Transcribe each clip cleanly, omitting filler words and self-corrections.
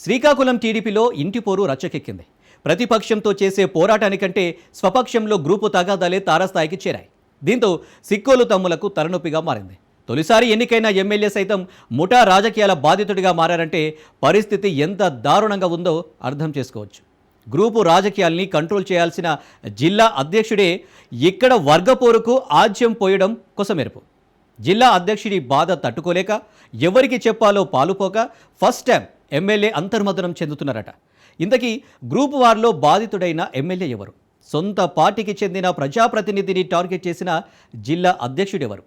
శ్రీకాకుళం టీడీపీలో ఇంటి పోరు రచ్చకెక్కింది. ప్రతిపక్షంతో చేసే పోరాటానికంటే స్వపక్షంలో గ్రూపు తగాదాలే తారస్థాయికి చేరాయి. దీంతో సిక్కోలు తమ్ములకు తలనొప్పిగా మారింది. తొలిసారి ఎన్నికైన ఎమ్మెల్యే సైతం ముఠా రాజకీయాల బాధితుడిగా మారారంటే పరిస్థితి ఎంత దారుణంగా ఉందో అర్థం చేసుకోవచ్చు. గ్రూపు రాజకీయాల్ని కంట్రోల్ చేయాల్సిన జిల్లా అధ్యక్షుడే ఇక్కడ వర్గపోరుకు ఆజ్యం పోయడం కొసమెరుపు. జిల్లా అధ్యక్షుడి బాధ తట్టుకోలేక ఎవరికి చెప్పాలో పాలుపోక ఫస్ట్ టైం ఎమ్మెల్యే అంతర్మదనం చెందుతున్నారట. ఇంతకీ గ్రూప్ వార్లో బాధితుడైన ఎమ్మెల్యే ఎవరు? సొంత పార్టీకి చెందిన ప్రజాప్రతినిధిని టార్గెట్ చేసిన జిల్లా అధ్యక్షుడెవరు?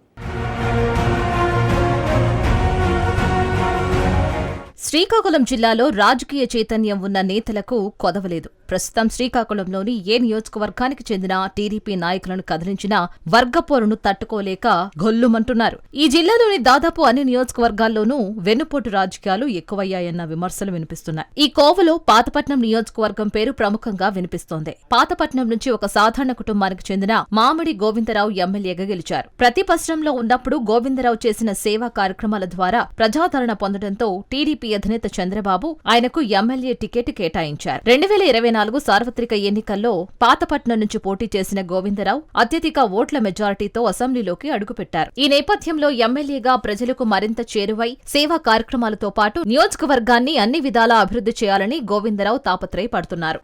శ్రీకాకుళం జిల్లాలో రాజకీయ చైతన్యం ఉన్న నేతలకు కొదవలేదు. ప్రస్తుతం శ్రీకాకుళంలోని ఏ నియోజకవర్గానికి చెందిన టీడీపీ నాయకులను కదిలించిన వర్గపోరును తట్టుకోలేక గొల్లుమంటున్నారు. ఈ జిల్లాలోని దాదాపు అన్ని నియోజకవర్గాల్లోనూ వెన్నుపోటు రాజకీయాలు ఎక్కువయ్యాయన్న విమర్శలు వినిపిస్తున్నాయి. ఈ కోవలో పాతపట్నం నియోజకవర్గం పేరు ప్రముఖంగా వినిపిస్తోంది. పాతపట్నం నుంచి ఒక సాధారణ కుటుంబానికి చెందిన మామిడి గోవిందరావు ఎమ్మెల్యేగా గెలిచారు. ప్రతిపక్షంలో ఉన్నప్పుడు గోవిందరావు చేసిన సేవా కార్యక్రమాల ద్వారా ప్రజాదరణ పొందడంతో టీడీపీ అధినేత చంద్రబాబు ఆయనకు ఎమ్మెల్యే టికెట్ కేటాయించారు. 2024 సార్వత్రిక ఎన్నికల్లో పాతపట్నం నుంచి పోటీ చేసిన గోవిందరావు అత్యధిక ఓట్ల మెజారిటీతో అసెంబ్లీలోకి అడుగుపెట్టారు. ఈ నేపథ్యంలో ఎమ్మెల్యేగా ప్రజలకు మరింత చేరువై సేవా కార్యక్రమాలతో పాటు నియోజకవర్గాన్ని అన్ని విధాలా అభివృద్ధి చేయాలని గోవిందరావు తాపత్రయపడుతున్నారు.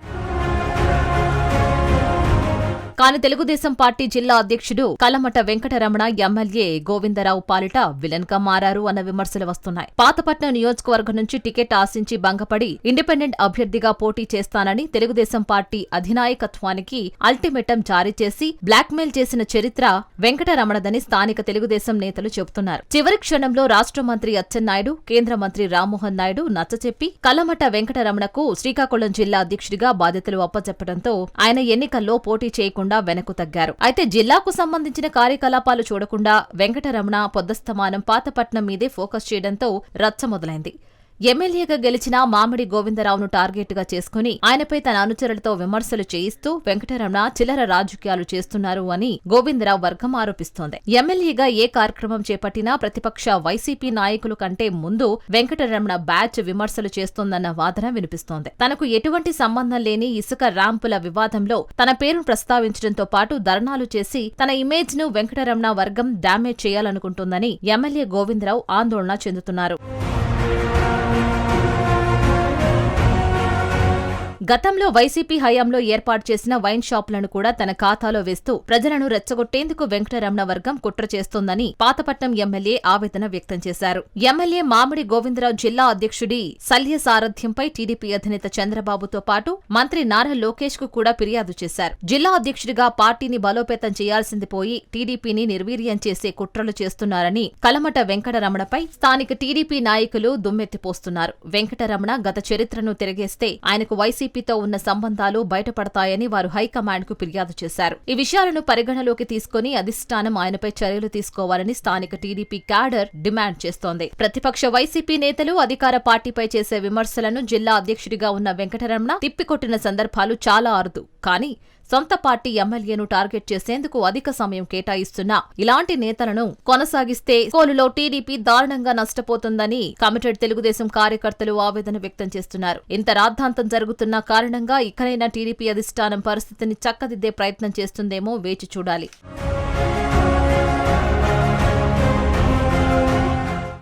కానీ తెలుగుదేశం పార్టీ జిల్లా అధ్యక్షుడు కలమట వెంకటరమణ ఎమ్మెల్యే గోవిందరావు పాలిట విలన్ గా మారారు అన్న విమర్శలు వస్తున్నాయి. పాతపట్నం నియోజకవర్గం నుంచి టికెట్ ఆశించి భంగపడి ఇండిపెండెంట్ అభ్యర్థిగా పోటీ చేస్తానని తెలుగుదేశం పార్టీ అధినాయకత్వానికి అల్టిమేటం జారీ చేసి బ్లాక్మెయిల్ చేసిన చరిత్ర వెంకటరమణదని స్థానిక తెలుగుదేశం నేతలు చెబుతున్నారు. చివరి క్షణంలో రాష్ట్ర మంత్రి అచ్చెన్నాయుడు, కేంద్ర మంత్రి రామ్మోహన్ నాయుడు నచ్చచెప్పి కలమట వెంకటరమణకు శ్రీకాకుళం జిల్లా అధ్యక్షుడిగా బాధ్యతలు అప్పచెప్పడంతో ఆయన ఎన్నికల్లో పోటీ చేయకుండా వెనక్కు తగ్గారు. అయితే జిల్లాకు సంబంధించిన కార్యకలాపాలు చూడకుండా వెంకటరమణ పొద్దస్తమానం పాతపట్నం మీదే ఫోకస్ చేయడంతో రచ్చ మొదలైంది. ఎమ్మెల్యేగా గెలిచిన మామిడి గోవిందరావును టార్గెట్గా చేసుకుని ఆయనపై తన అనుచరులతో విమర్శలు చేయిస్తూ వెంకటరమణ చిల్లర రాజకీయాలు చేస్తున్నారు అని గోవిందరావు వర్గం ఆరోపిస్తోంది. ఎమ్మెల్యేగా ఏ కార్యక్రమం చేపట్టినా ప్రతిపక్ష వైసీపీ నాయకులు కంటే ముందు వెంకటరమణ బ్యాచ్ విమర్శలు చేస్తోందన్న వాదన వినిపిస్తోంది. తనకు ఎటువంటి సంబంధం లేని ఇసుక ర్యాంపుల వివాదంలో తన పేరును ప్రస్తావించడంతో పాటు ధర్నాలు చేసి తన ఇమేజ్ ను వెంకటరమణ వర్గం డ్యామేజ్ చేయాలనుకుంటోందని ఎమ్మెల్యే గోవిందరావు ఆందోళన చెందుతున్నారు. గతంలో వైసీపీ హయాంలో ఏర్పాటు చేసిన వైన్ షాపులను కూడా తన ఖాతాలో వేస్తూ ప్రజలను రెచ్చగొట్టేందుకు వెంకటరమణ వర్గం కుట్ర చేస్తోందని పాతపట్నం ఎమ్మెల్యే ఆవేదన వ్యక్తం చేశారు. ఎమ్మెల్యే మామిడి గోవిందరావు జిల్లా అధ్యక్షుడి సల్య సారథ్యంపై టీడీపీ అధినేత చంద్రబాబుతో పాటు మంత్రి నారా లోకేష్ కు కూడా ఫిర్యాదు చేశారు. జిల్లా అధ్యక్షుడిగా పార్టీని బలోపేతం చేయాల్సింది పోయి టీడీపీని నిర్వీర్యం చేసే కుట్రలు చేస్తున్నారని కలమట వెంకటరమణపై స్థానిక టీడీపీ నాయకులు దుమ్మెత్తిపోస్తున్నారు. వెంకటరమణ గత చరిత్రను తిరగేస్తే ఆయనకు వైసీపీ తో ఉన్న సంబంధాలు బయటపడతాయని వారు హైకమాండ్ కు ఫిర్యాదు చేశారు. ఈ విషయాలను పరిగణలోకి తీసుకుని అధిష్టానం ఆయనపై చర్యలు తీసుకోవాలని స్థానిక టీడీపీ క్యాడర్ డిమాండ్ చేస్తోంది. ప్రతిపక్ష వైసీపీ నేతలు అధికార పార్టీపై చేసే విమర్శలను జిల్లా అధ్యక్షుడిగా ఉన్న వెంకటరమణ తిప్పికొట్టిన సందర్భాలు చాలా అరుదు. కానీ సొంత పార్టీ ఎమ్మెల్యేను టార్గెట్ చేసేందుకు అధిక సమయం కేటాయిస్తున్న ఇలాంటి నేతలను కొనసాగిస్తే కోలులో టీడీపీ దారుణంగా నష్టపోతుందని కమిటెడ్ తెలుగుదేశం కార్యకర్తలు ఆవేదన వ్యక్తం చేస్తున్నారు. ఇంత రాద్ధాంతం జరుగుతున్న కారణంగా ఇకనైనా టీడీపీ అధిష్టానం పరిస్థితిని చక్కదిద్దే ప్రయత్నం చేస్తుందేమో వేచి చూడాలి.